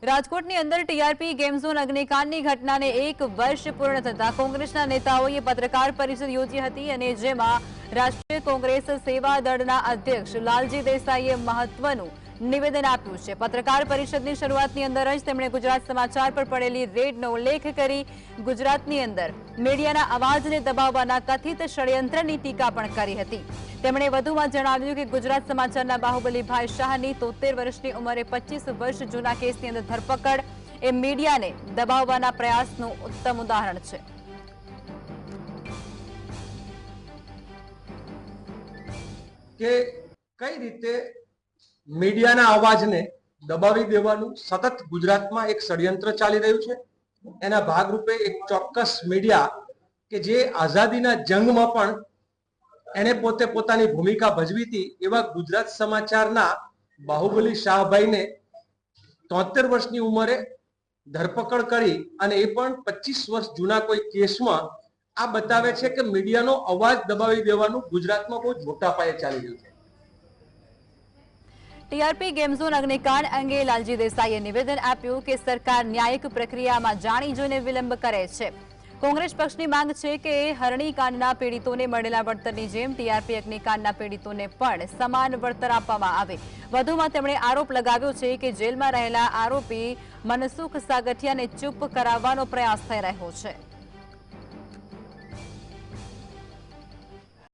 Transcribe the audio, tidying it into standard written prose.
રાજકોટની અંદર TRP game zone અગ્નિકાંડની ઘટનાને 1 વર્ષ પૂર્ણ થતા કોંગ્રેસના નેતાઓએ પત્રકાર પરિષદ યોજી હતી અને જેમાં રાષ્ટ્રીય કોંગ્રેસ સેવા દળના અધ્યક્ષ લાલજી દેસાઈએ મહત્વનું નિવેદન આપ્યું છે। પત્રકાર પરિષદની શરૂઆતની અંદર જ તેમણે ગુજરાત સમાચાર પર પડેલી રેડનો ઉલ્લેખ કરી ગુજરાતની અંદર મીડિયાના અવાજને દબાવવાના કથિત ષડયંત્રની ટીકા પણ કરી હતી। તેમણે વધુમાં જણાવ્યું કે ગુજરાત સમાચારના બાહુબલી ભાઈ શાહની 73 વર્ષની ઉંમરે 25 વર્ષ જૂના કેસની અંદર ધરપકડ એ મીડિયાને દબાવવાના પ્રયાસનું ઉત્તમ ઉદાહરણ છે। કે કઈ રીતે મીડિયાના અવાજને દબાવી દેવાનું સતત ગુજરાતમાં એક ષડયંત્ર ચાલી રહ્યું છે। એના ભાગરૂપે એક ચોક્કસ મીડિયા કે જે આઝાદીના જંગમાં પણ એને પોતે પોતાની ભૂમિકા ભજવી હતી એવા ગુજરાત સમાચારના બાહુબલી શાહભાઈને 73 વર્ષની ઉંમરે ધરપકડ કરી અને એ પણ 25 વર્ષ જૂના કોઈ કેસમાં આ બતાવે છે કે મીડિયાનો અવાજ દબાવી દેવાનું ગુજરાતમાં બહુ મોટા પાયે ચાલી રહ્યું છે। ટીઆરપી ગેમ ઝોન અગ્નિકાંડ અંગે લાલજી દેસાઈએ નિવેદન આપ્યું કે સરકાર ન્યાયિક પ્રક્રિયામાં જાણી જોઈને વિલંબ કરે છે। કોંગ્રેસ પક્ષની માંગ છે કે હરણીકાંડના પીડિતોને મળેલા વળતરની જેમ ટીઆરપી અગ્નિકાંડના પીડિતોને પણ સમાન વળતર આપવામાં આવે। વધુમાં તેમણે આરોપ લગાવ્યો છે કે જેલમાં રહેલા આરોપી મનસુખ સાગઠિયાને ચૂપ કરાવવાનો પ્રયાસ થઈ રહ્યો છે।